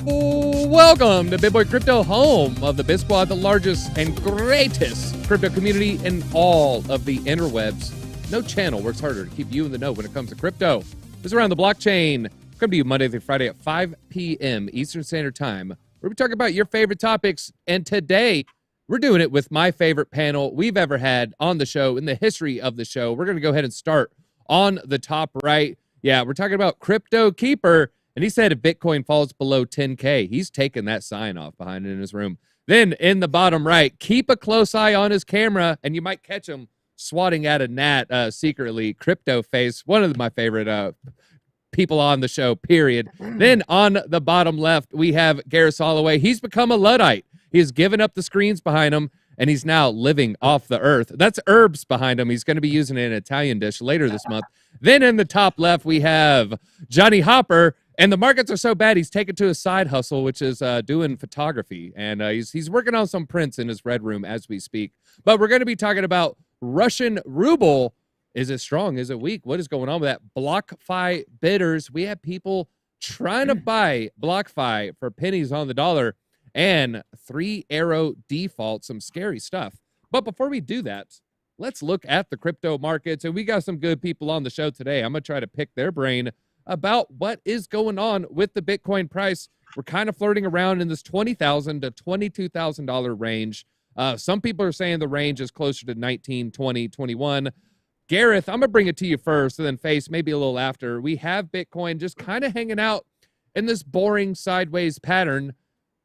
Welcome to BitBoy Crypto, home of the BitSquad, the largest and greatest crypto community in all of the interwebs. No channel works harder to keep you in the know when it comes to crypto. This is Around the Blockchain. Come to you Monday through Friday at 5 p.m. Eastern Standard Time. We're talking about your favorite topics, and today we're doing it with my favorite panel we've ever had on the show in the history of the show. We're going to go ahead and start on the top right. Yeah, we're talking about Crypto Keeper. And he said if Bitcoin falls below 10K, he's taking that sign off behind it in his room. Then in the bottom right, keep a close eye on his camera, and you might catch him swatting at a gnat secretly. Crypto Face, one of my favorite people on the show, period. Then on the bottom left, we have Gareth Soloway. He's become a Luddite. He has given up the screens behind him, and he's now living off the earth. That's herbs behind him. He's going to be using an Italian dish later this month. Then in the top left, we have Johnny Hopper. And the markets are so bad, he's taken to a side hustle, which is doing photography. And he's working on some prints in his red room as we speak. But we're going to be talking about Russian ruble. Is it strong? Is it weak? What is going on with that? BlockFi bidders. We have people trying to buy BlockFi for pennies on the dollar. And 3 arrow defaults, some scary stuff. But before we do that, let's look at the crypto markets. And we got some good people on the show today. I'm going to try to pick their brain about what is going on with the Bitcoin price. We're kind of flirting around in this $20,000 to $22,000 range. Some people are saying the range is closer to 19, 20, 21. Gareth, I'm going to bring it to you first, and then Face maybe a little after. We have Bitcoin just kind of hanging out in this boring sideways pattern.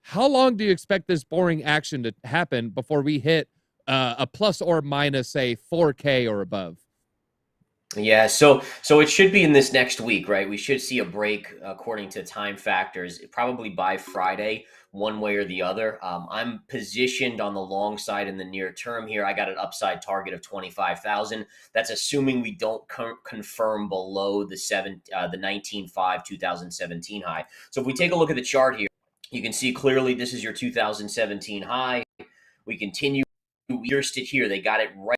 How long do you expect this boring action to happen before we hit a plus or minus, say, 4K or above? Yeah, so it should be in this next week, right? We should see a break according to time factors, probably by Friday, one way or the other. I'm positioned on the long side in the near term here. I got an upside target of 25,000. That's assuming we don't confirm below the 19.5 2017 high. So if we take a look at the chart here, you can see clearly this is your 2017 high. We continue. We pierced it here. They got it right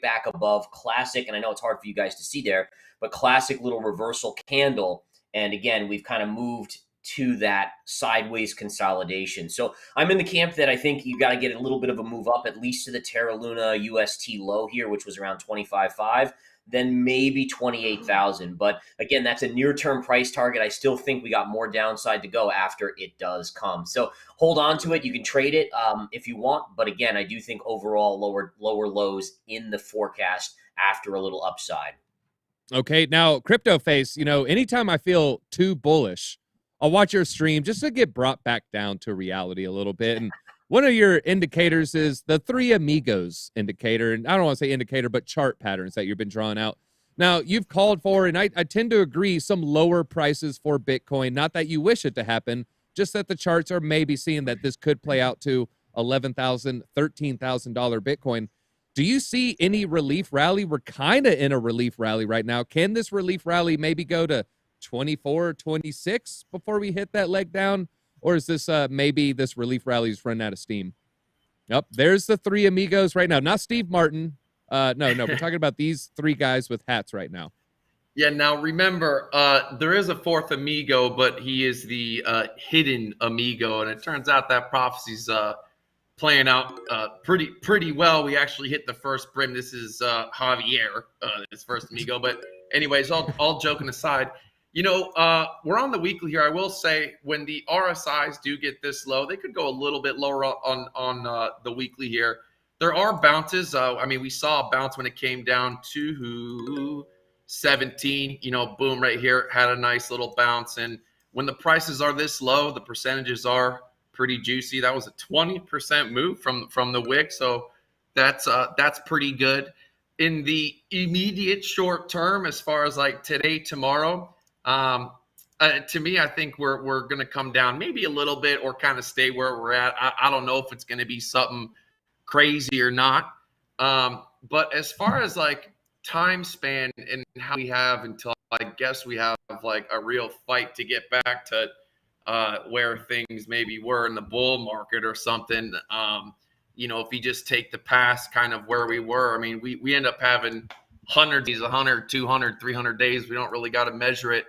back above classic, and I know it's hard for you guys to see there, but classic little reversal candle. And again, we've kind of moved to that sideways consolidation. So I'm in the camp that I think you got to get a little bit of a move up, at least to the Terra Luna UST low here, which was around 25.5, then maybe 28,000. But again, that's a near-term price target. I still think we got more downside to go after it does come. So hold on to it. You can trade it if you want. But again, I do think overall lower lows in the forecast after a little upside. Okay, now Crypto Face, anytime I feel too bullish, I'll watch your stream just to get brought back down to reality a little bit. And one of your indicators is the Three Amigos indicator. And I don't want to say indicator, but chart patterns that you've been drawing out. Now, you've called for, and I tend to agree, some lower prices for Bitcoin. Not that you wish it to happen, just that the charts are maybe seeing that this could play out to $11,000, $13,000 Bitcoin. Do you see any relief rally? We're kind of in a relief rally right now. Can this relief rally maybe go to 24, 26 before we hit that leg down? Or is this maybe this relief rally's run out of steam? Yep, there's the Three Amigos right now. Not Steve Martin. No, we're talking about these three guys with hats right now. Yeah, now remember, there is a fourth amigo, but he is the hidden amigo. And it turns out that prophecy's playing out pretty well. We actually hit the first brim. This is Javier, his first amigo. But anyways, all joking aside, we're on the weekly here. I will say when the RSIs do get this low, they could go a little bit lower on the weekly here. There are bounces. We saw a bounce when it came down to 17. Boom, right here, had a nice little bounce. And when the prices are this low, the percentages are pretty juicy. That was a 20% move from the wick. So that's pretty good. In the immediate short term, as far as like today, tomorrow, to me, I think we're going to come down maybe a little bit or kind of stay where we're at. I don't know if it's going to be something crazy or not. But as far as like time span and how we have until I guess we have like a real fight to get back to where things maybe were in the bull market or something. If you just take the past kind of where we were, we end up having hundreds, 100, 200, 300 days. We don't really got to measure it.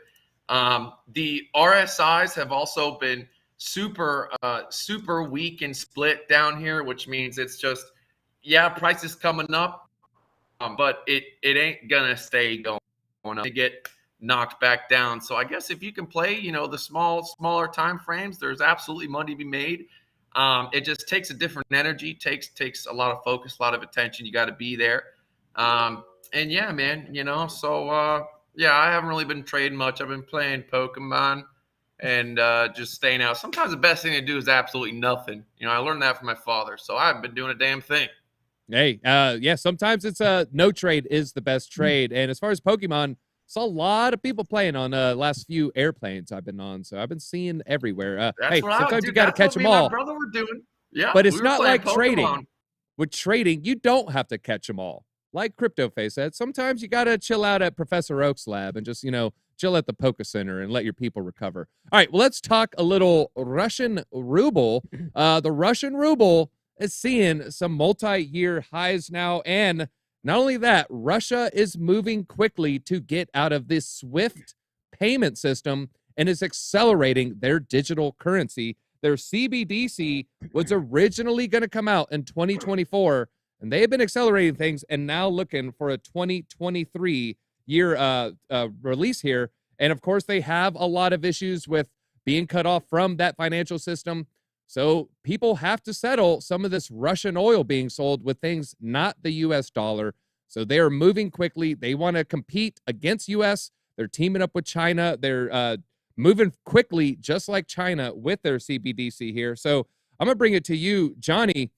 The RSIs have also been super weak and split down here, which means it's just, yeah, prices coming up, but it ain't gonna stay going up. To get knocked back down. So I guess if you can play, the smaller time frames, there's absolutely money to be made. It just takes a different energy, takes a lot of focus, a lot of attention. You got to be there. And yeah, man, so yeah, I haven't really been trading much. I've been playing Pokemon and just staying out. Sometimes the best thing to do is absolutely nothing. I learned that from my father, so I haven't been doing a damn thing. Hey, yeah, sometimes it's no trade is the best trade. And as far as Pokemon, saw a lot of people playing on last few airplanes I've been on, so I've been seeing everywhere. Hey, sometimes you got to catch them all. My brother were doing. Yeah, but it's not like Pokemon. trading. With trading, you don't have to catch them all. Like CryptoFace said, sometimes you got to chill out at Professor Oak's lab and just, chill at the Poke Center and let your people recover. All right, well, let's talk a little Russian ruble. The Russian ruble is seeing some multi-year highs now, and not only that, Russia is moving quickly to get out of this SWIFT payment system and is accelerating their digital currency. Their CBDC was originally going to come out in 2024, and they have been accelerating things and now looking for a 2023 year release here. And of course, they have a lot of issues with being cut off from that financial system. So people have to settle some of this Russian oil being sold with things not the U.S. dollar. So they're moving quickly. They want to compete against U.S. They're teaming up with China. They're moving quickly, just like China, with their CBDC here. So I'm going to bring it to you, Johnny.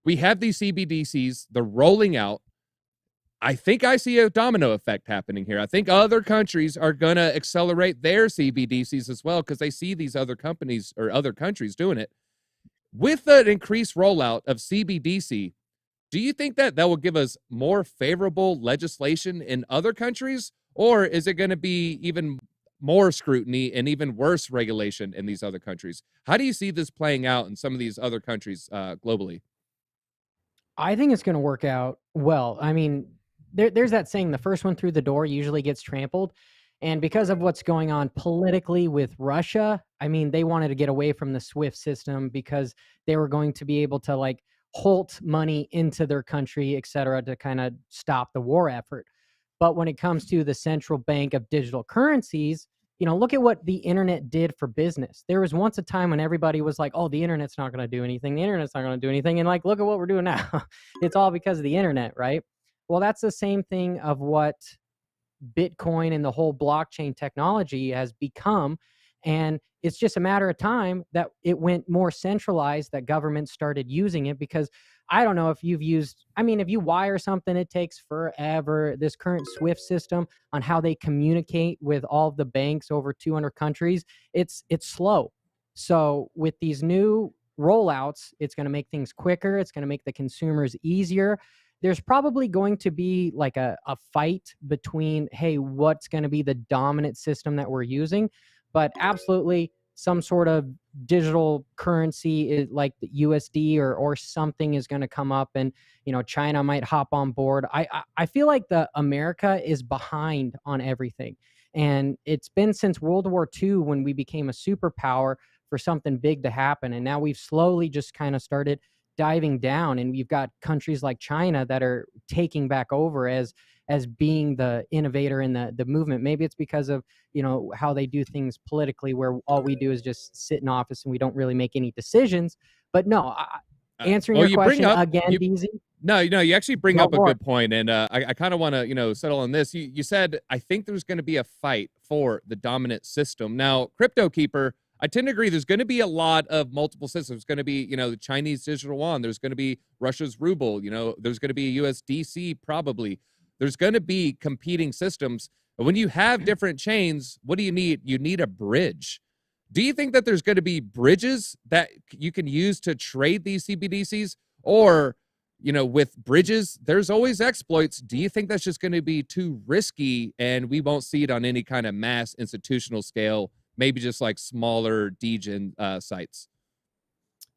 We have these CBDCs. They're rolling out. I think I see a domino effect happening here. I think other countries are going to accelerate their CBDCs as well because they see these other companies or other countries doing it. With an increased rollout of CBDC, do you think that will give us more favorable legislation in other countries, or is it going to be even more scrutiny and even worse regulation in these other countries? How do you see this playing out in some of these other countries globally? I think it's going to work out well. I mean, there's that saying, the first one through the door usually gets trampled. And because of what's going on politically with Russia, I mean, they wanted to get away from the SWIFT system because they were going to be able to halt money into their country, et cetera, to kind of stop the war effort. But when it comes to the central bank of digital currencies, look at what the internet did for business. There was once a time when everybody was like, oh, the internet's not going to do anything. The internet's not going to do anything. And look at what we're doing now. It's all because of the internet, right? Well, that's the same thing of what Bitcoin and the whole blockchain technology has become. And it's just a matter of time that it went more centralized, that governments started using it. Because I don't know if you've used, if you wire something, it takes forever. This current SWIFT system on how they communicate with all of the banks over 200 countries, it's slow. So with these new rollouts, it's going to make things quicker. It's going to make the consumers easier. There's probably going to be a fight between, hey, what's going to be the dominant system that we're using? But absolutely some sort of digital currency like the USD or something is going to come up, and China might hop on board. I feel like America is behind on everything, and it's been since World War II when we became a superpower for something big to happen, and now we've slowly just kind of started diving down, and we've got countries like China that are taking back over as being the innovator in the movement. Maybe it's because of how they do things politically, where all we do is just sit in office and we don't really make any decisions. But no, answering your question again, DZ. No, you actually bring up a good point, and I kind of want to settle on this. You said, I think there's going to be a fight for the dominant system. Now, Crypto Keeper, I tend to agree. There's going to be a lot of multiple systems. There's going to be, the Chinese digital yuan. There's going to be Russia's ruble. There's going to be a USDC probably. There's going to be competing systems. But when you have different chains, what do you need? You need a bridge. Do you think that there's going to be bridges that you can use to trade these CBDCs? Or, with bridges, there's always exploits. Do you think that's just going to be too risky and we won't see it on any kind of mass institutional scale, maybe just like smaller degen sites?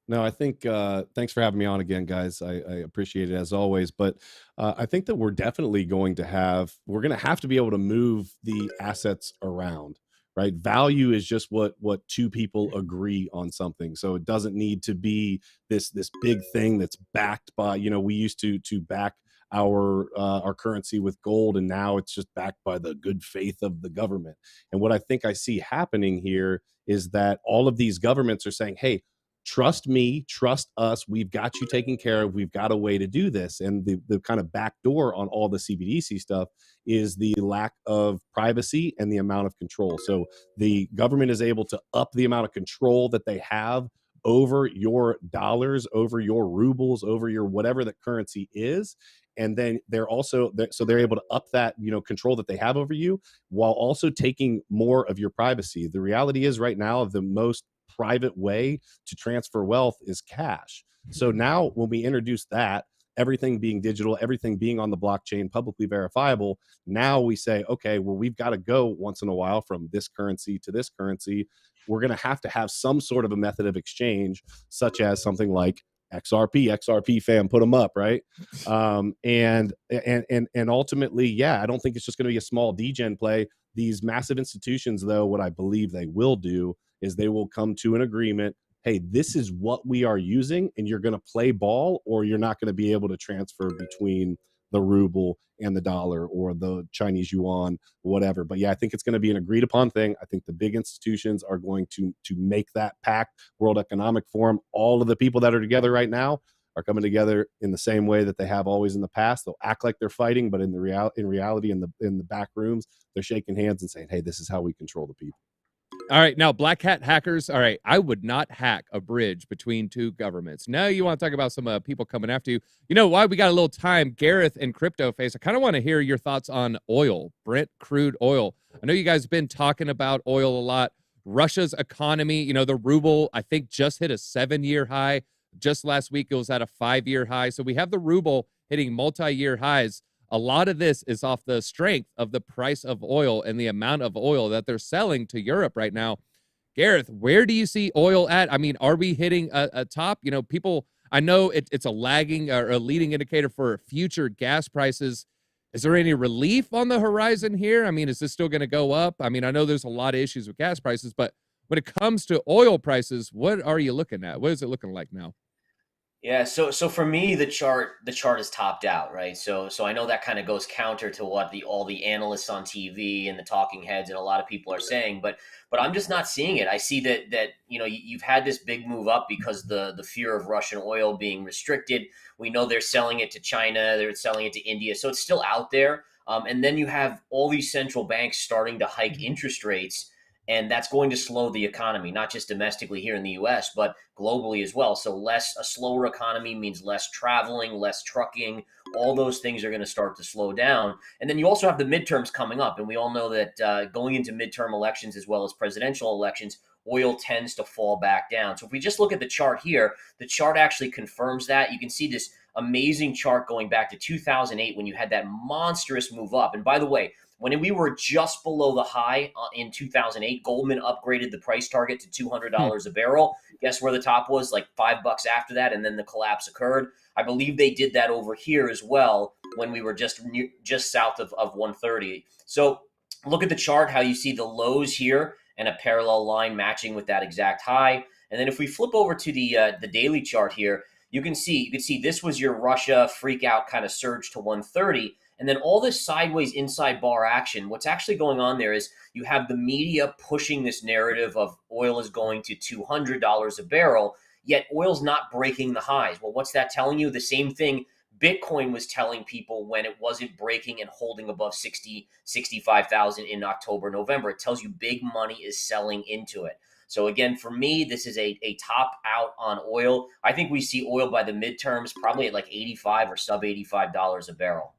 No, I think, thanks for having me on again, guys. I appreciate it as always. But I think that we're definitely going to have to be able to move the assets around, right? Value is just what two people agree on something. So it doesn't need to be this big thing that's backed by, we used to back our currency with gold, and now it's just backed by the good faith of the government. And what I think I see happening here is that all of these governments are saying, hey, trust me, trust us, we've got you taken care of, we've got a way to do this. And the kind of backdoor on all the CBDC stuff is the lack of privacy and the amount of control. So the government is able to up the amount of control that they have over your dollars, over your rubles, over your whatever the currency is. And then they're also so they're able to up that control that they have over you, while also taking more of your privacy. The reality is right now, the most private way to transfer wealth is cash. So now when we introduce that, everything being digital, everything being on the blockchain, publicly verifiable, now we say, okay, well, we've got to go once in a while from this currency to this currency. We're going to have some sort of a method of exchange, such as something like XRP fam, put them up, right? And ultimately, yeah, I don't think it's just going to be a small degen play. These massive institutions, though, what I believe they will do is they will come to an agreement. Hey, this is what we are using, and you're going to play ball, or you're not going to be able to transfer between the ruble and the dollar or the Chinese yuan, whatever. But yeah, I think it's going to be an agreed upon thing. I think the big institutions are going to make that pact. World Economic Forum, all of the people that are together right now are coming together in the same way that they have always in the past. They'll act like they're fighting, but in reality, in the back rooms, they're shaking hands and saying, hey, this is how we control the people. All right, now black hat hackers. All right, I would not hack a bridge between two governments. Now you want to talk about some people coming after you. You know why we got a little time, Gareth and Crypto Face. I kind of want to hear your thoughts on oil, Brent crude oil. I know you guys have been talking about oil a lot. Russia's economy, the ruble, I think just hit a 7-year high. Just last week, it was at a 5-year high. So we have the ruble hitting multi-year highs. A lot of this is off the strength of the price of oil and the amount of oil that they're selling to Europe right now. Gareth, where do you see oil at? I mean, are we hitting a top? People, I know it's a lagging or a leading indicator for future gas prices. Is there any relief on the horizon here? I mean, is this still going to go up? I mean, I know there's a lot of issues with gas prices, but when it comes to oil prices, what are you looking at? What is it looking like now? Yeah, so for me, the chart is topped out, right? So I know that kind of goes counter to what all the analysts on TV and the talking heads and a lot of people are saying, but I'm just not seeing it. I see that you've had this big move up because the fear of Russian oil being restricted. We know they're selling it to China, they're selling it to India, so it's still out there. And then you have all these central banks starting to hike interest rates. And that's going to slow the economy, not just domestically here in the U.S., but globally as well. So a slower economy means less traveling, less trucking. All those things are going to start to slow down. And then you also have the midterms coming up. And we all know that going into midterm elections as well as presidential elections, oil tends to fall back down. So if we just look at the chart here, the chart actually confirms that. You can see this amazing chart going back to 2008 when you had that monstrous move up. And by the way, when we were just below the high in 2008, Goldman upgraded the price target to $200 a barrel. Guess where the top was? Like $5 after that, and then the collapse occurred. I believe they did that over here as well when we were just south of 130. So look at the chart, how you see the lows here and a parallel line matching with that exact high. And then if we flip over to the daily chart here, you can see this was your Russia freak out kind of surge to 130. And then all this sideways inside bar action, what's actually going on there is you have the media pushing this narrative of oil is going to $200 a barrel, yet oil's not breaking the highs. Well, what's that telling you? The same thing Bitcoin was telling people when it wasn't breaking and holding above 65,000 in October, November. It tells you big money is selling into it. So again, for me, this is a top out on oil. I think we see oil by the midterms probably at like 85 or sub $85 a barrel.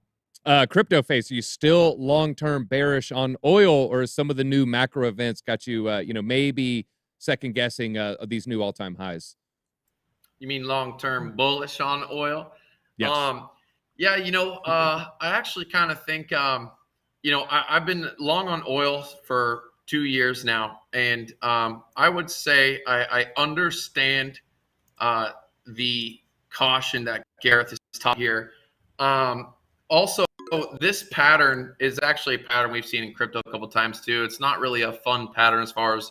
Crypto Face, are you still long-term bearish on oil, or some of the new macro events got you, maybe second guessing these new all-time highs? You mean long-term bullish on oil? Yes. I actually kind of think, I've been long on oil for 2 years now, and I would say I understand the caution that Gareth is taught here. Also, So this pattern is actually a pattern we've seen in crypto a couple of times too. It's not really a fun pattern as far as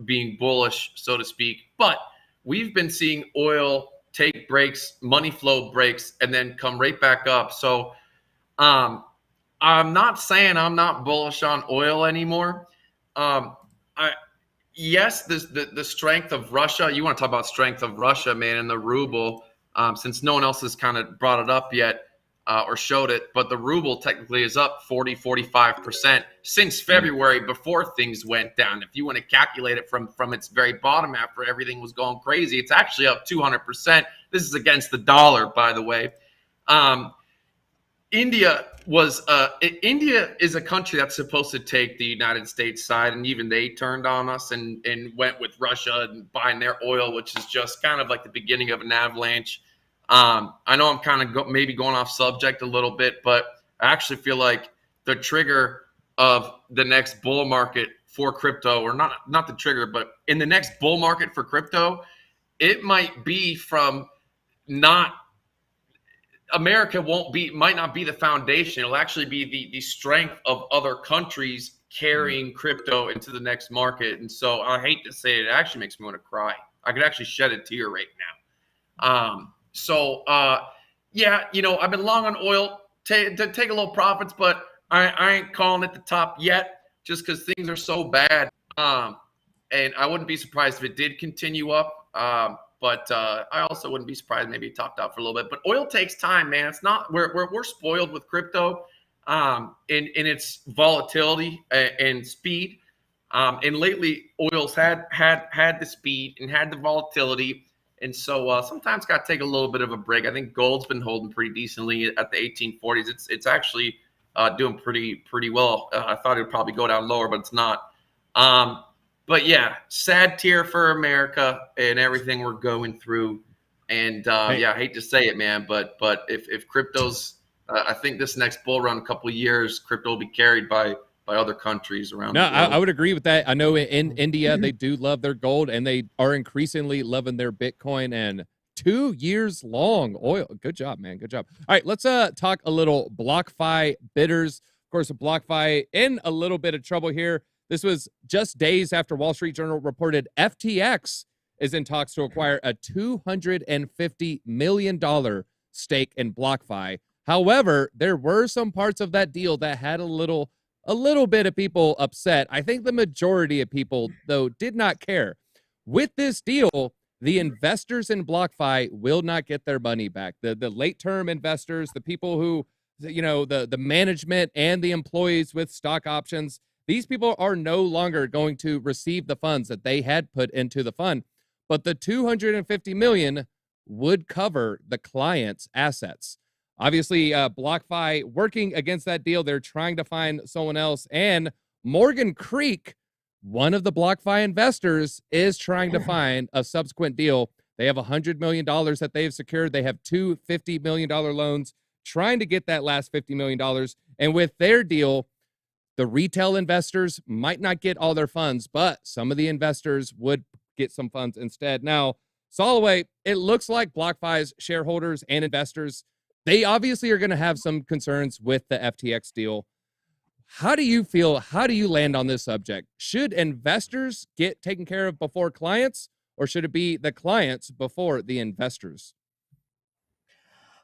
being bullish, so to speak, but we've been seeing oil take breaks, money flow breaks, and then come right back up. So I'm not saying I'm not bullish on oil anymore. Yes, the strength of Russia. You want to talk about strength of Russia, man, and the ruble. Since no one else has kind of brought it up yet or showed it, but the ruble technically is up 45% since February before things went down. If you want to calculate it from its very bottom after everything was going crazy, it's actually up 200%. This is against the dollar, by the way. India is a country that's supposed to take the United States side, and even they turned on us and went with Russia and buying their oil, which is just kind of like the beginning of an avalanche. I know I'm kind of maybe going off subject a little bit, but I actually feel like the trigger of the next bull market for crypto, or not the trigger, but in the next bull market for crypto, it might be from not America might not be the foundation. It'll actually be the strength of other countries carrying crypto into the next market. And so I hate to say it, it actually makes me want to cry. I could actually shed a tear right now. Yeah, I've been long on oil to take a little profits, but I ain't calling it the top yet just because things are so bad. And I wouldn't be surprised if it did continue up. But I also wouldn't be surprised maybe it topped out for a little bit. But oil takes time, man. It's not we're spoiled with crypto in its volatility and speed. And lately, oil's had the speed and had the volatility, and so sometimes got to take a little bit of a break. I think gold's been holding pretty decently at the 1840s. It's actually doing pretty well. I thought it would probably go down lower, but it's not. But yeah, sad tear for America and everything we're going through. And yeah, I hate to say it, man, but if crypto's, I think this next bull run, a couple of years, crypto will be carried by other countries around the world. I would agree with that. I know in India, they do love their gold, and they are increasingly loving their Bitcoin and 2 years long oil. Good job, man. Good job. All right, let's talk a little BlockFi bidders. Of course, BlockFi in a little bit of trouble here. This was just days after Wall Street Journal reported FTX is in talks to acquire a $250 million stake in BlockFi. However, there were some parts of that deal that had a little bit of people upset. I think the majority of people, though, did not care. With this deal, the investors in BlockFi will not get their money back. The late-term investors, the people who, the management and the employees with stock options, these people are no longer going to receive the funds that they had put into the fund, but the $250 million would cover the client's assets. Obviously, BlockFi working against that deal, they're trying to find someone else, and Morgan Creek, one of the BlockFi investors, is trying to find a subsequent deal. They have $100 million that they've secured. They have two $50 million loans, trying to get that last $50 million, and with their deal, the retail investors might not get all their funds, but some of the investors would get some funds instead. Now, Soloway, it looks like BlockFi's shareholders and investors, they obviously are going to have some concerns with the FTX deal. How do you feel? How do you land on this subject? Should investors get taken care of before clients, or should it be the clients before the investors?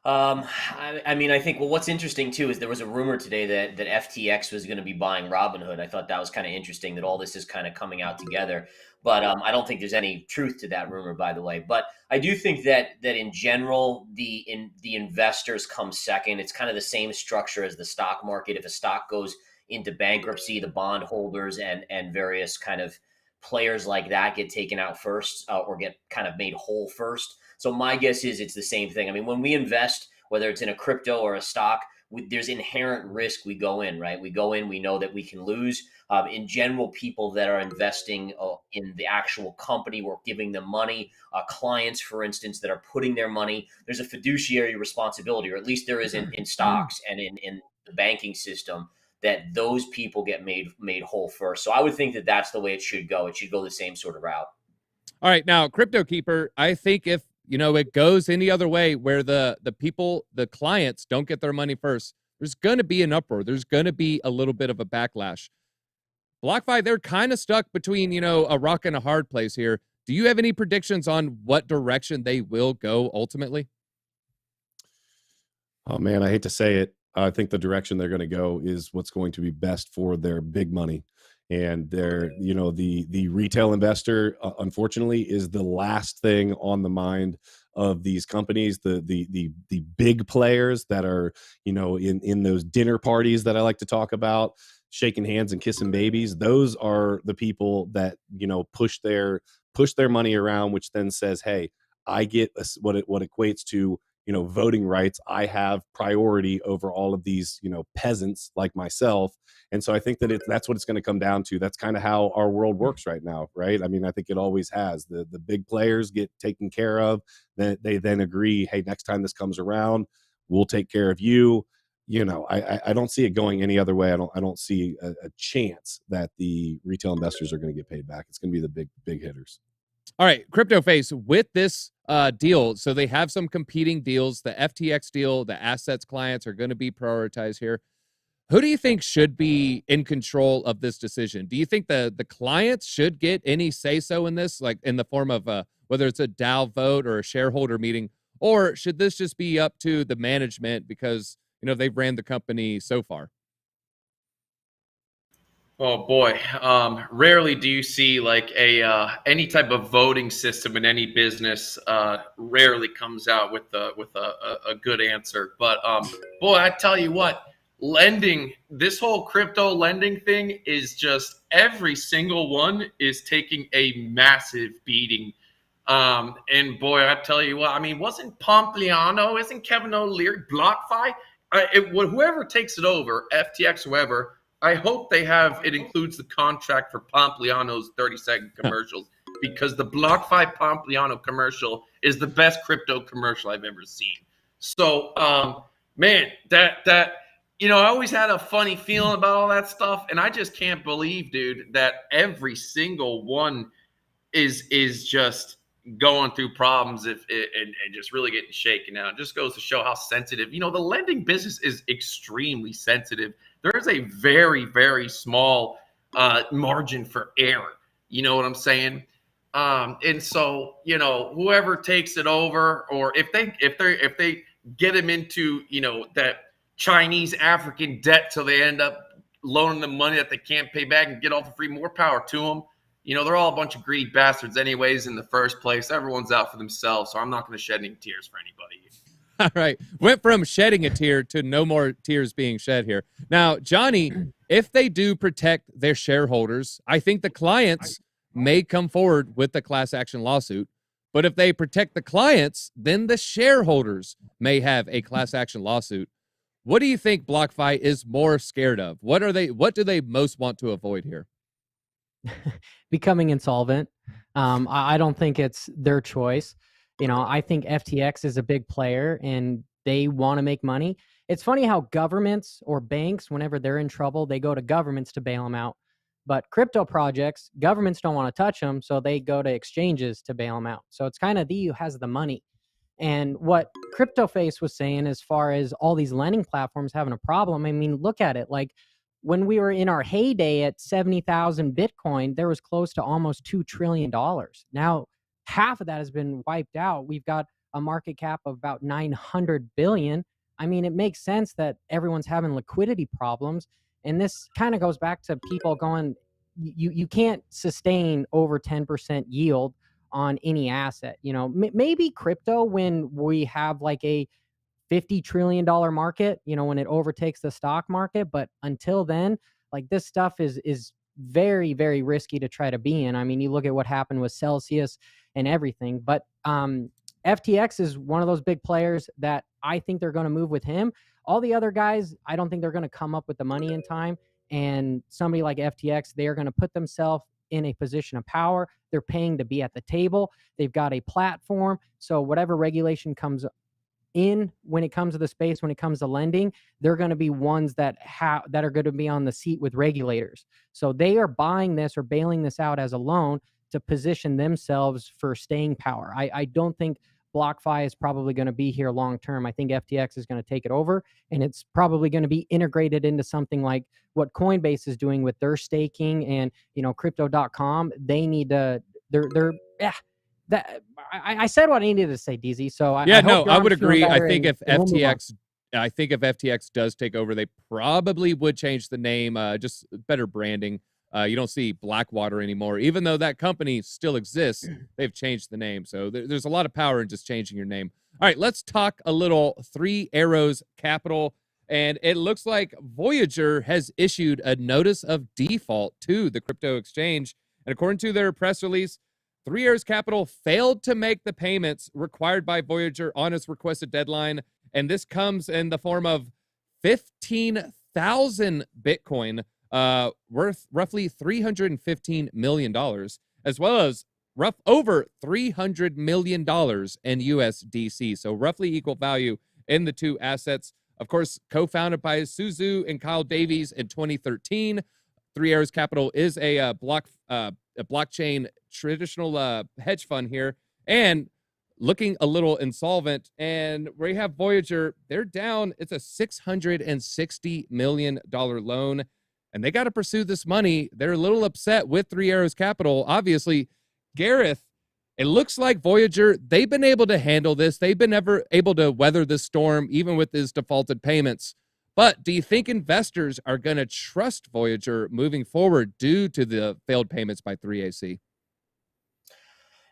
I think, well, what's interesting too is there was a rumor today that FTX was going to be buying Robinhood. I thought that was kind of interesting that all this is kind of coming out together. But I don't think there's any truth to that rumor, by the way. But I do think that in general, the investors come second. It's kind of the same structure as the stock market. If a stock goes into bankruptcy, the bondholders and various kind of players like that get taken out first or get kind of made whole first. So my guess is it's the same thing. I mean, when we invest, whether it's in a crypto or a stock, there's inherent risk. We go in, right? We go in, we know that we can lose. In general, people that are investing in the actual company, we're giving them money. Clients, for instance, that are putting their money, there's a fiduciary responsibility, or at least there is in stocks and in the banking system, that those people get made whole first. So I would think that that's the way it should go. It should go the same sort of route. All right, now, Crypto Keeper, I think if it goes any other way where the people, the clients don't get their money first, there's going to be an uproar. There's going to be a little bit of a backlash. BlockFi, they're kind of stuck between, a rock and a hard place here. Do you have any predictions on what direction they will go ultimately? Oh man, I hate to say it. I think the direction they're going to go is what's going to be best for their big money. And their, the retail investor, unfortunately, is the last thing on the mind of these companies. The big players that are, in those dinner parties that I like to talk about, shaking hands and kissing babies. Those are the people that, push their money around, which then says, hey, I get what equates to, voting rights. I have priority over all of these, peasants like myself. And so I think that that's what it's going to come down to. That's kind of how our world works right now, right? I mean, I think it always has. The big players get taken care of. Then they then agree, hey, next time this comes around, we'll take care of you. I don't see it going any other way. I don't see a chance that the retail investors are going to get paid back. It's going to be the big hitters. All right, Crypto Face, with this deal, so they have some competing deals. The FTX deal, the assets clients are going to be prioritized here. Who do you think should be in control of this decision? Do you think the clients should get any say-so in this, like in the form of whether it's a DAO vote or a shareholder meeting, or should this just be up to the management because, they've ran the company so far? Oh boy, rarely do you see like any type of voting system in any business. Rarely comes out with a good answer. But boy, I tell you what, lending, this whole crypto lending thing is just every single one is taking a massive beating. And boy, I tell you what, I mean, wasn't Pompliano, isn't Kevin O'Leary, BlockFi? Whoever takes it over, FTX, whoever. I hope it includes the contract for Pompliano's 30-second commercials because the BlockFi Pompliano commercial is the best crypto commercial I've ever seen. So, man, I always had a funny feeling about all that stuff, and I just can't believe, dude, that every single one is just going through problems and just really getting shaken out. It just goes to show how sensitive, the lending business is extremely sensitive. There's a very, very small margin for error. You know what I'm saying? And so, whoever takes it over, or if they get them into, that Chinese African debt till they end up loaning them money that they can't pay back and get all for free, more power to them. They're all a bunch of greedy bastards anyways in the first place. Everyone's out for themselves, so I'm not going to shed any tears for anybody. All right. Went from shedding a tear to no more tears being shed here. Now, Johnny, if they do protect their shareholders, I think the clients may come forward with the class action lawsuit. But if they protect the clients, then the shareholders may have a class action lawsuit. What do you think BlockFi is more scared of? What do they most want to avoid here? Becoming insolvent. I don't think it's their choice. I think FTX is a big player and they want to make money. It's funny how governments or banks, whenever they're in trouble, they go to governments to bail them out. But crypto projects, governments don't want to touch them, so they go to exchanges to bail them out. So it's kind of who has the money. And what CryptoFace was saying as far as all these lending platforms having a problem, I mean, look at it. Like when we were in our heyday at 70,000 Bitcoin, there was close to almost $2 trillion. Now, half of that has been wiped out. We've got a market cap of about 900 billion. I mean, it makes sense that everyone's having liquidity problems. And this kind of goes back to people going, you can't sustain over 10% yield on any asset. Maybe crypto when we have like a $50 trillion market, when it overtakes the stock market. But until then, like this stuff is very, very risky to try to be in. I mean, you look at what happened with Celsius and everything. But FTX is one of those big players that I think they're going to move with him. All the other guys, I don't think they're going to come up with the money in time. And somebody like FTX, they're going to put themselves in a position of power. They're paying to be at the table. They've got a platform. So whatever regulation comes in when it comes to the space, when it comes to lending, they're going to be ones that are going to be on the seat with regulators. So they are buying this or bailing this out as a loan to position themselves for staying power. I don't think BlockFi is probably going to be here long term. I think FTX is going to take it over, and it's probably going to be integrated into something like what Coinbase is doing with their staking and crypto.com. They need to I said what I needed to say, DZ. So I hope I would John's feeling agree. I better, think and if we'll move on. FTX does take over, they probably would change the name, just better branding. You don't see Blackwater anymore, even though that company still exists. They've changed the name, so there's a lot of power in just changing your name. All right, let's talk a little Three Arrows Capital, and it looks like Voyager has issued a notice of default to the crypto exchange, and according to their press release, Three Arrows Capital failed to make the payments required by Voyager on its requested deadline, and this comes in the form of 15,000 Bitcoin, worth roughly $315 million, as well as over $300 million in USDC, so roughly equal value in the two assets. Of course, co-founded by Suzu and Kyle Davies in 2013, Three Arrows Capital is a blockchain traditional hedge fund here, and looking a little insolvent. And we have Voyager, they're down. It's a $660 million loan, and they got to pursue this money. They're a little upset with Three Arrows Capital. Obviously, Gareth, it looks like Voyager, they've been able to handle this. They've been able to weather this storm, even with these defaulted payments. But do you think investors are going to trust Voyager moving forward due to the failed payments by 3AC?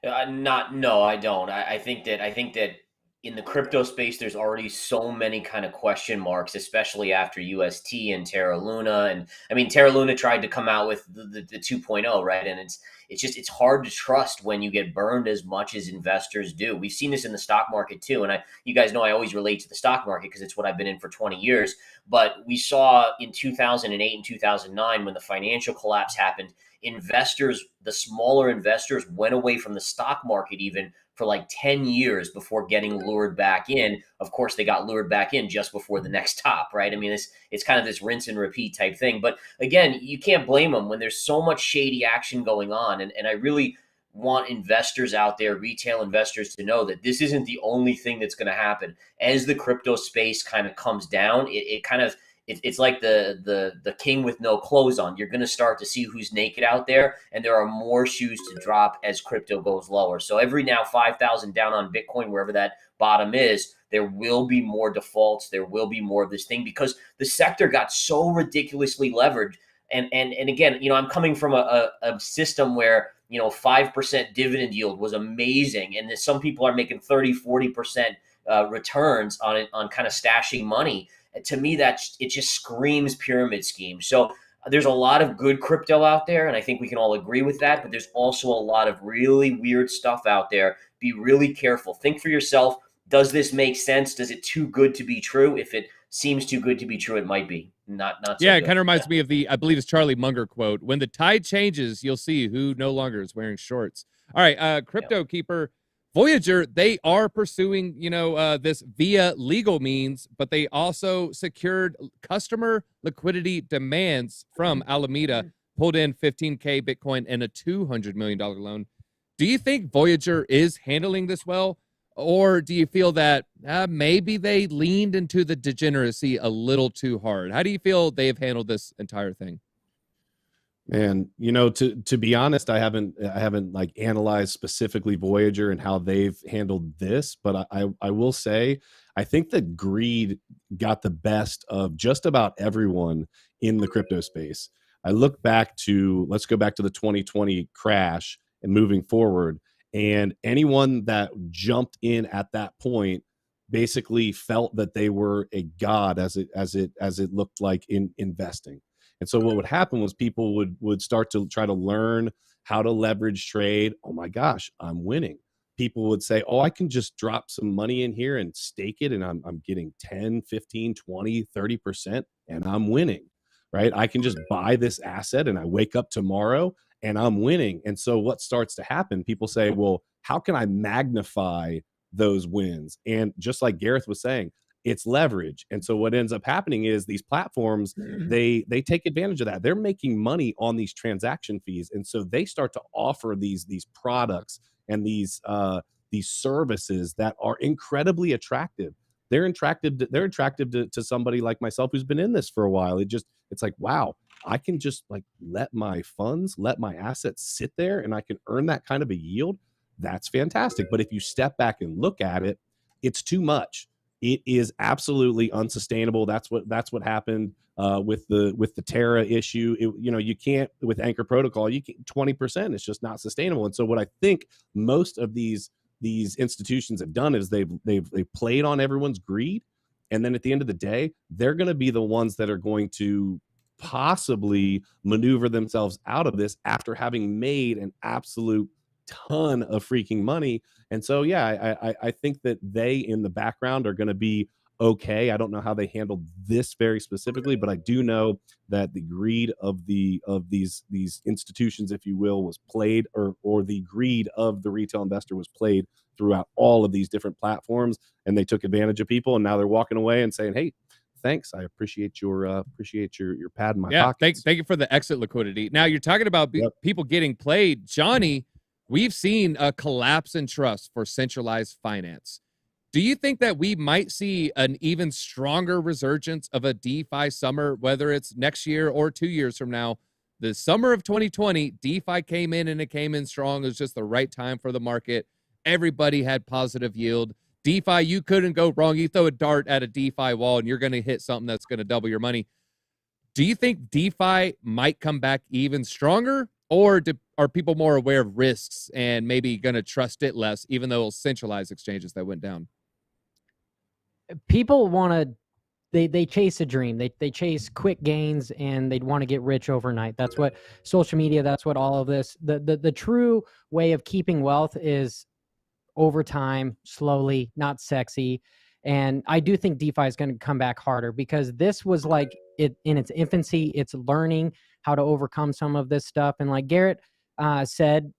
No, I don't. I think that in the crypto space, there's already so many kind of question marks, especially after UST and Terra Luna. And I mean, Terra Luna tried to come out with the 2.0, right? And it's hard to trust when you get burned as much as investors do. We've seen this in the stock market too. And you guys know I always relate to the stock market because it's what I've been in for 20 years. But we saw in 2008 and 2009, when the financial collapse happened, investors, the smaller investors, went away from the stock market even for like 10 years before getting lured back in. Of course, they got lured back in just before the next top, right? I mean, it's kind of this rinse and repeat type thing. But again, you can't blame them when there's so much shady action going on. And I really want investors out there, retail investors, to know that this isn't the only thing that's going to happen. As the crypto space kind of comes down, it's like the king with no clothes on. You're going to start to see who's naked out there, and there are more shoes to drop as crypto goes lower. So every now 5,000 down on Bitcoin, wherever that bottom is, there will be more defaults. There will be more of this thing because the sector got so ridiculously leveraged. And again, I'm coming from a system where 5% dividend yield was amazing, and some people are making 30-40% returns on it, on kind of stashing money. To me, it just screams pyramid scheme. So there's a lot of good crypto out there, and I think we can all agree with that. But there's also a lot of really weird stuff out there. Be really careful. Think for yourself. Does this make sense? Does it too good to be true? If it seems too good to be true, it might be not. So yeah, good. It kind of reminds me of I believe it's Charlie Munger quote: "When the tide changes, you'll see who no longer is wearing shorts." All right, Crypto Keeper. Voyager, they are pursuing, this via legal means, but they also secured customer liquidity demands from Alameda, pulled in 15K Bitcoin and a $200 million loan. Do you think Voyager is handling this well? Or do you feel that maybe they leaned into the degeneracy a little too hard? How do you feel they've handled this entire thing? And to be honest, I haven't like analyzed specifically Voyager and how they've handled this, but I will say I think that greed got the best of just about everyone in the crypto space. Let's go back to the 2020 crash and moving forward, and anyone that jumped in at that point basically felt that they were a god as it looked like in investing. And so what would happen was people would start to try to learn how to leverage trade. Oh my gosh, I'm winning. People would say, oh, I can just drop some money in here and stake it, and I'm getting 10, 15, 20, 30%, and I'm winning, right? I can just buy this asset and I wake up tomorrow and I'm winning. And so what starts to happen, people say, well, how can I magnify those wins? And just like Gareth was saying, it's leverage. And so what ends up happening is these platforms, they take advantage of that. They're making money on these transaction fees. And so they start to offer these products and these these services that are incredibly attractive. They're attractive to somebody like myself who's been in this for a while. It's like, wow, I can just like let my assets sit there and I can earn that kind of a yield. That's fantastic. But if you step back and look at it, it's too much. It is absolutely unsustainable. That's what happened with the Terra issue. You can't, with Anchor Protocol, you can 20%. It's just not sustainable. And so what I think most of these institutions have done is they've played on everyone's greed, and then at the end of the day, they're going to be the ones that are going to possibly maneuver themselves out of this after having made an absolute ton of freaking money. And so I think that they in the background are going to be okay. I don't know how they handled this very specifically, but I do know that the greed of these institutions, if you will, was played, or the greed of the retail investor was played throughout all of these different platforms, and they took advantage of people, and now they're walking away and saying, hey, thanks, I appreciate your pad in my pocket. Thank you for the exit liquidity. Now you're talking about people getting played. Johnny, we've seen a collapse in trust for centralized finance. Do you think that we might see an even stronger resurgence of a DeFi summer, whether it's next year or 2 years from now? The summer of 2020, DeFi came in, and it came in strong. It was just the right time for the market. Everybody had positive yield. DeFi, you couldn't go wrong. You throw a dart at a DeFi wall, and you're going to hit something that's going to double your money. Do you think DeFi might come back even stronger, or are people more aware of risks and maybe going to trust it less, even though it's centralized exchanges that went down? People want to, they chase a dream. They chase quick gains, and they'd want to get rich overnight. That's what social media, that's what all of this, the true way of keeping wealth is over time, slowly, not sexy. And I do think DeFi is going to come back harder, because this was like it in its infancy. It's learning how to overcome some of this stuff. And like Garrett said,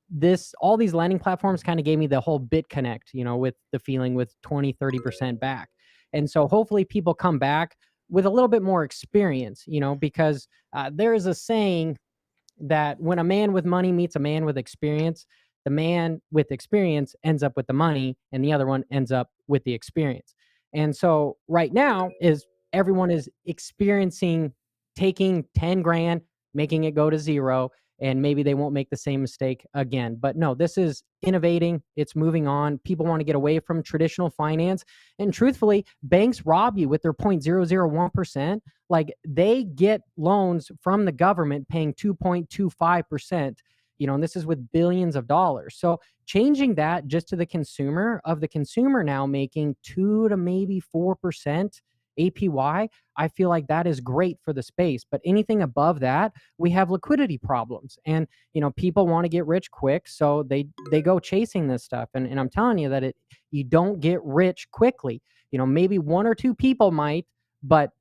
all these lending platforms kind of gave me the whole BitConnect, with the feeling with 20-30% back. And so hopefully people come back with a little bit more experience, because there is a saying that when a man with money meets a man with experience, the man with experience ends up with the money, and the other one ends up with the experience. And so right now everyone is experiencing taking 10 grand, making it go to zero, and maybe they won't make the same mistake again. But no, this is innovating. It's moving on. People want to get away from traditional finance. And truthfully, banks rob you with their 0.001%. Like, they get loans from the government paying 2.25%, and this is with billions of dollars. So changing that just to the consumer now making 2 to maybe 4% APY, I feel like that is great for the space. But anything above that, we have liquidity problems, and people want to get rich quick, so they go chasing this stuff. And I'm telling you that you don't get rich quickly. Maybe 1 or 2 people might, but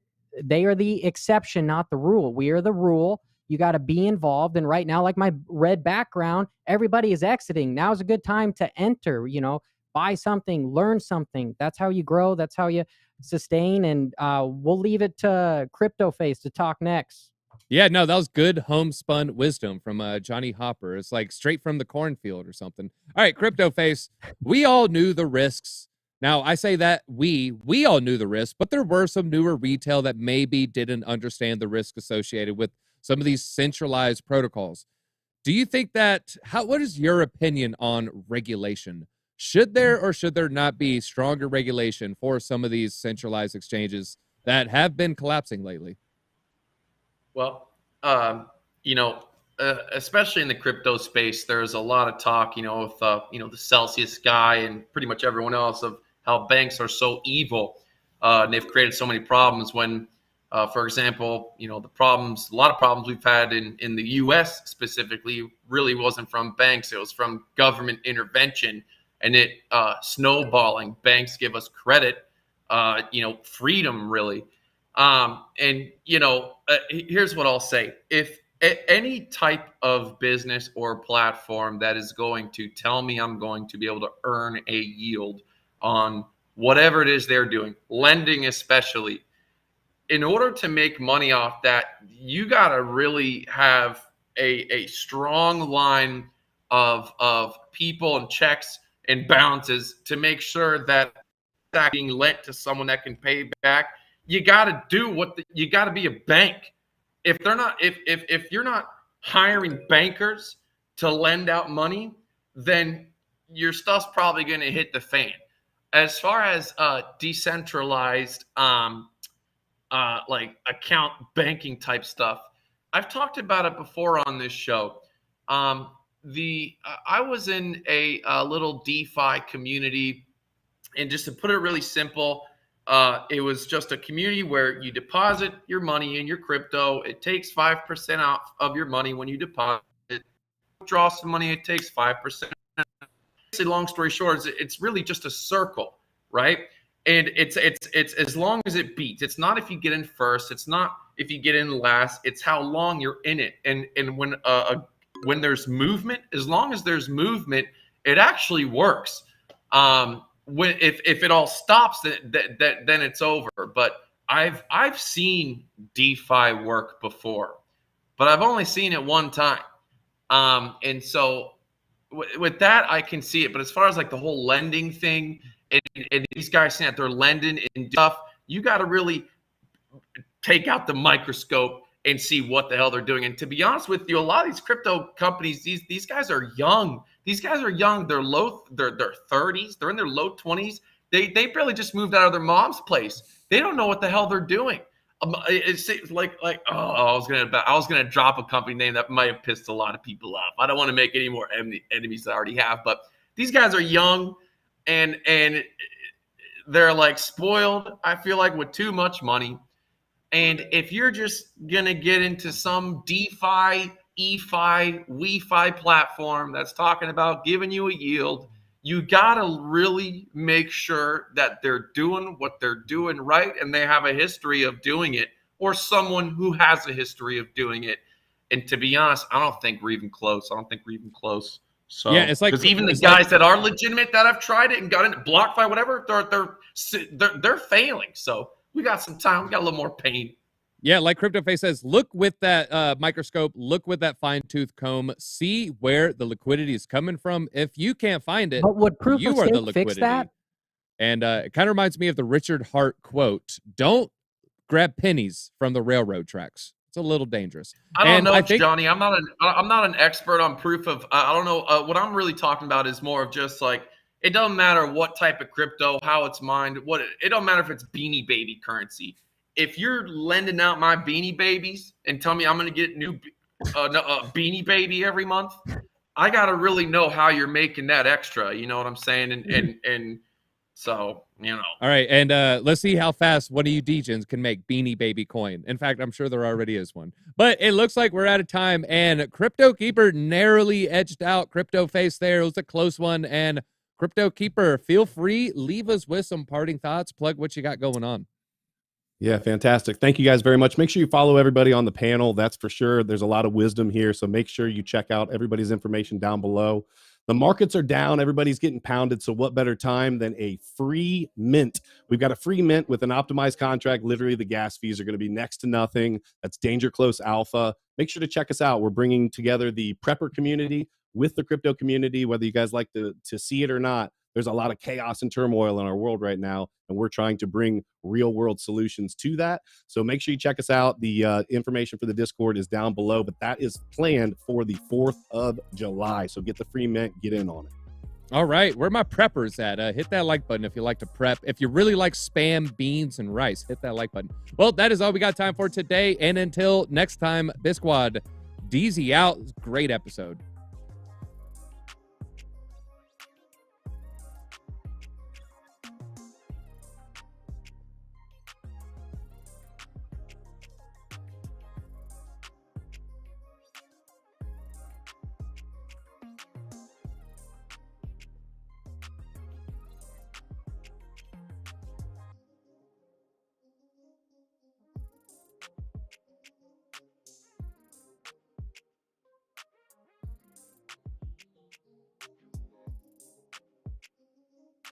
they are the exception, not the rule. We are the rule. You got to be involved. And right now, like my red background, everybody is exiting. Now's a good time to enter, buy something, learn something. That's how you grow. That's how you sustain. And we'll leave it to Crypto Face to talk next. Yeah, no, that was good homespun wisdom from Johnny Hopper. It's like straight from the cornfield or something. All right, Crypto Face, we all knew the risks. Now, I say that we all knew the risks, but there were some newer retail that maybe didn't understand the risk associated with some of these centralized protocols. Do you think that, what is your opinion on regulation? Should there or should there not be stronger regulation for some of these centralized exchanges that have been collapsing lately? Well, especially in the crypto space, there's a lot of talk, with, the Celsius guy and pretty much everyone else, of how banks are so evil. And they've created so many problems when, for example, a lot of problems we've had in the U.S. specifically really wasn't from banks. It was from government intervention and it snowballing. Banks give us credit, freedom really. Here's what I'll say. If any type of business or platform that is going to tell me I'm going to be able to earn a yield on whatever it is they're doing, lending especially, in order to make money off that, you got to really have a strong line of people and checks and balances to make sure that that's being lent to someone that can pay back. You got to do you got to be a bank. If they're not, if you're not hiring bankers to lend out money, then your stuff's probably going to hit the fan. As far as decentralized, like account banking type stuff, I've talked about it before on this show. I was in a little DeFi community, and just to put it really simple, it was just a community where you deposit your money in your crypto. It takes 5% out of your money when you deposit it. Withdraw some money, it takes 5%. Long story short, it's really just a circle, right? And it's as long as it beats. It's not if you get in first. It's not if you get in last. It's how long you're in it. And when there's movement, as long as there's movement, it actually works. If it all stops, then it's over. But I've seen DeFi work before, but I've only seen it one time. And so with that, I can see it. But as far as like the whole lending thing, and these guys saying that they're lending and stuff, you got to really take out the microscope and see what the hell they're doing. And to be honest with you, a lot of these crypto companies, these guys are young. These guys are young. They're 30s. They're in their low 20s. They barely just moved out of their mom's place. They don't know what the hell they're doing. It's like I was gonna drop a company name that might have pissed a lot of people off. I don't want to make any more enemies that I already have. But these guys are young, and they're like spoiled, I feel like, with too much money. And if you're just gonna get into some DeFi, EFI, WeFi platform that's talking about giving you a yield, you gotta really make sure that they're doing what they're doing right, and they have a history of doing it, or someone who has a history of doing it. And to be honest, I don't think we're even close. So yeah, it's like, because even the guys that are legitimate that have tried it and got into BlockFi, whatever, they're failing. So we got some time. We got a little more pain. Yeah, like CryptoFace says, look with that microscope, look with that fine-tooth comb, see where the liquidity is coming from. If you can't find it, But would proof you of are the stake liquidity. fix that? And it kind of reminds me of the Richard Hart quote, don't grab pennies from the railroad tracks. It's a little dangerous. I don't know, Johnny. I'm not an expert on proof of. I don't know. What I'm really talking about is more of just like, it doesn't matter what type of crypto, how it's mined. It don't matter if it's Beanie Baby currency. If you're lending out my Beanie Babies and tell me I'm going to get new Beanie Baby every month, I got to really know how you're making that extra. You know what I'm saying? And so, you know. All right, and let's see how fast one of you degens can make Beanie Baby coin. In fact, I'm sure there already is one. But it looks like we're out of time, and Crypto Keeper narrowly edged out Crypto Face there. It was a close one, and Crypto Keeper, feel free, leave us with some parting thoughts, plug what you got going on. Yeah, fantastic. Thank you guys very much. Make sure you follow everybody on the panel. That's for sure. There's a lot of wisdom here. So make sure you check out everybody's information down below. The markets are down. Everybody's getting pounded. So what better time than a free mint? We've got a free mint with an optimized contract. Literally, the gas fees are going to be next to nothing. That's Danger Close Alpha. Make sure to check us out. We're bringing together the prepper community with the crypto community, whether you guys like to see it or not. There's a lot of chaos and turmoil in our world right now, and we're trying to bring real-world solutions to that. So make sure you check us out. The information for the Discord is down below, but that is planned for the 4th of July. So get the free mint, get in on it. All right, where are my preppers at? Hit that like button if you like to prep. If you really like spam, beans, and rice, hit that like button. Well, that is all we got time for today, and until next time, BitSquad, DZ out. Great episode.